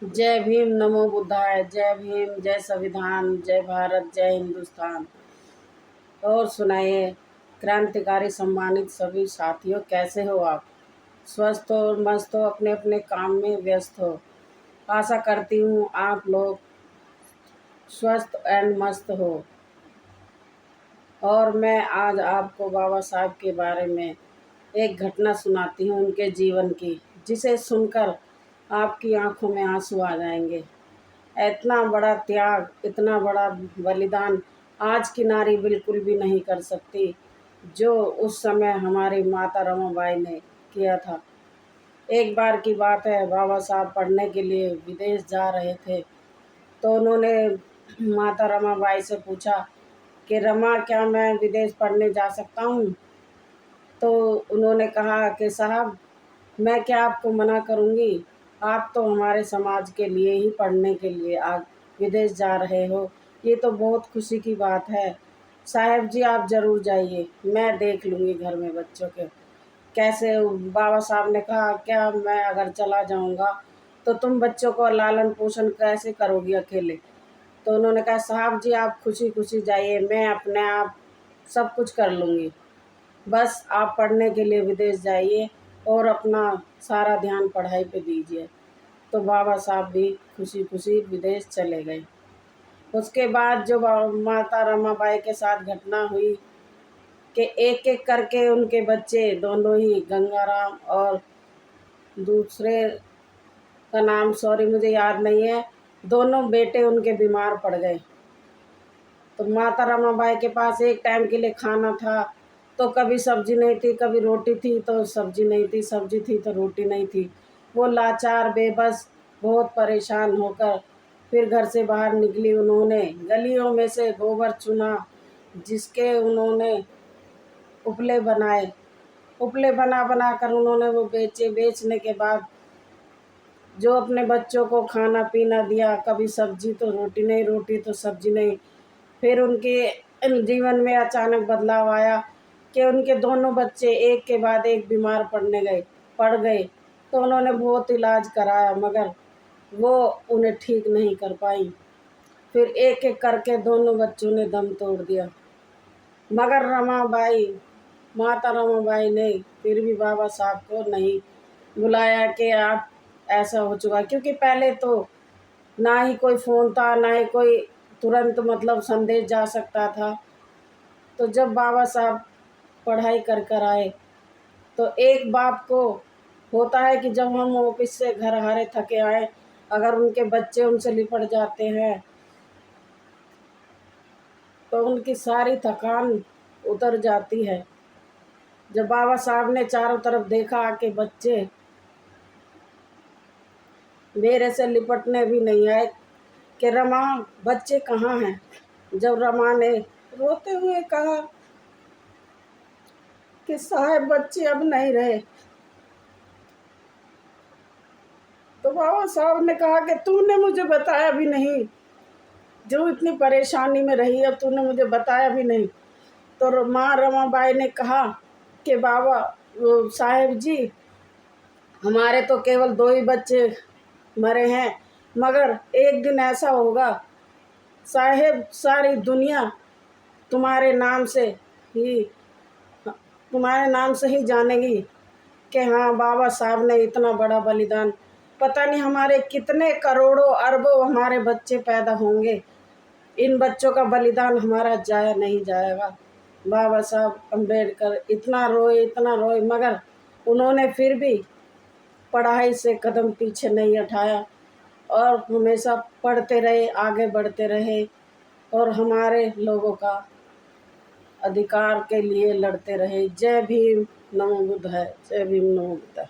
जय भीम, नमो बुद्धाय। जय भीम, जय संविधान, जय भारत, जय हिंदुस्तान। और सुनाइए, क्रांतिकारी सम्मानित सभी साथियों, कैसे हो आप? स्वस्थ हो, मस्त हो, अपने अपने काम में व्यस्त हो। आशा करती हूँ आप लोग स्वस्थ एंड मस्त हो। और मैं आज आपको बाबा साहब के बारे में एक घटना सुनाती हूँ, उनके जीवन की, जिसे सुनकर आपकी आंखों में आंसू आ जाएंगे। इतना बड़ा त्याग, इतना बड़ा बलिदान आज की नारी बिल्कुल भी नहीं कर सकती, जो उस समय हमारी माता रमाबाई ने किया था। एक बार की बात है, बाबा साहब पढ़ने के लिए विदेश जा रहे थे। तो उन्होंने माता रमाबाई से पूछा कि रमा, क्या मैं विदेश पढ़ने जा सकता हूँ? तो उन्होंने कहा कि साहब, मैं क्या आपको मना करूँगी, आप तो हमारे समाज के लिए ही पढ़ने के लिए आज विदेश जा रहे हो, ये तो बहुत खुशी की बात है। साहब जी, आप ज़रूर जाइए, मैं देख लूँगी घर में बच्चों के कैसे। बाबा साहब ने कहा, क्या मैं अगर चला जाऊँगा तो तुम बच्चों को लालन पोषण कैसे करोगी अकेले? तो उन्होंने कहा, साहब जी आप खुशी खुशी जाइए, मैं अपने आप सब कुछ कर लूँगी, बस आप पढ़ने के लिए विदेश जाइए और अपना सारा ध्यान पढ़ाई पे दीजिए। तो बाबा साहब भी खुशी खुशी विदेश चले गए। उसके बाद जो माता रमाबाई के साथ घटना हुई कि एक एक करके उनके बच्चे दोनों ही, गंगाराम और दूसरे का नाम सॉरी मुझे याद नहीं है, दोनों बेटे उनके बीमार पड़ गए। तो माता रमाबाई के पास एक टाइम के लिए खाना था, तो कभी सब्जी नहीं थी, कभी रोटी थी तो सब्जी नहीं थी, सब्जी थी तो रोटी नहीं थी। वो लाचार, बेबस, बहुत परेशान होकर फिर घर से बाहर निकली। उन्होंने गलियों में से गोबर चुना, जिसके उन्होंने उपले बनाए। उपले बना बना कर उन्होंने वो बेचे। बेचने के बाद जो अपने बच्चों को खाना पीना दिया, कभी सब्जी तो रोटी नहीं, रोटी तो सब्जी नहीं। फिर उनके जीवन में अचानक बदलाव आया कि उनके दोनों बच्चे एक के बाद एक बीमार पड़ गए। तो उन्होंने बहुत इलाज कराया, मगर वो उन्हें ठीक नहीं कर पाई। फिर एक एक करके दोनों बच्चों ने दम तोड़ दिया, मगर रमाबाई, माता रमाबाई ने फिर भी बाबा साहब को नहीं बुलाया कि आप ऐसा हो चुका, क्योंकि पहले तो ना ही कोई फ़ोन था, ना ही कोई तुरंत मतलब संदेश जा सकता था। तो जब बाबा साहब पढ़ाई कर कर आए, तो एक बाप को होता है कि जब हम ऑफिस से घर हारे थके आए, अगर उनके बच्चे उनसे लिपट जाते हैं तो उनकी सारी थकान उतर जाती है। जब बाबा साहब ने चारों तरफ देखा कि बच्चे मेरे से लिपटने भी नहीं आए, कि रमा, बच्चे कहाँ हैं? जब रमा ने रोते हुए कहा कि साहब, बच्चे अब नहीं रहे, तो बाबा साहब ने कहा कि तूने मुझे बताया भी नहीं, जो इतनी परेशानी में रही है तूने मुझे बताया भी नहीं। तो माँ रमाबाई ने कहा कि बाबा साहेब जी, हमारे तो केवल 2 ही बच्चे मरे हैं, मगर एक दिन ऐसा होगा साहेब, सारी दुनिया तुम्हारे नाम से ही तुम्हारे नाम से ही जानेगी कि हाँ, बाबा साहब ने इतना बड़ा बलिदान। पता नहीं हमारे कितने करोड़ों अरबों हमारे बच्चे पैदा होंगे, इन बच्चों का बलिदान हमारा जाया नहीं जाएगा। बाबा साहब अम्बेडकर इतना रोए, मगर उन्होंने फिर भी पढ़ाई से कदम पीछे नहीं हटाया और हमेशा पढ़ते रहे, आगे बढ़ते रहे और हमारे लोगों का अधिकार के लिए लड़ते रहे। जय भीम, नमो बुद्धाय। जय भीम, नमो बुद्धाय।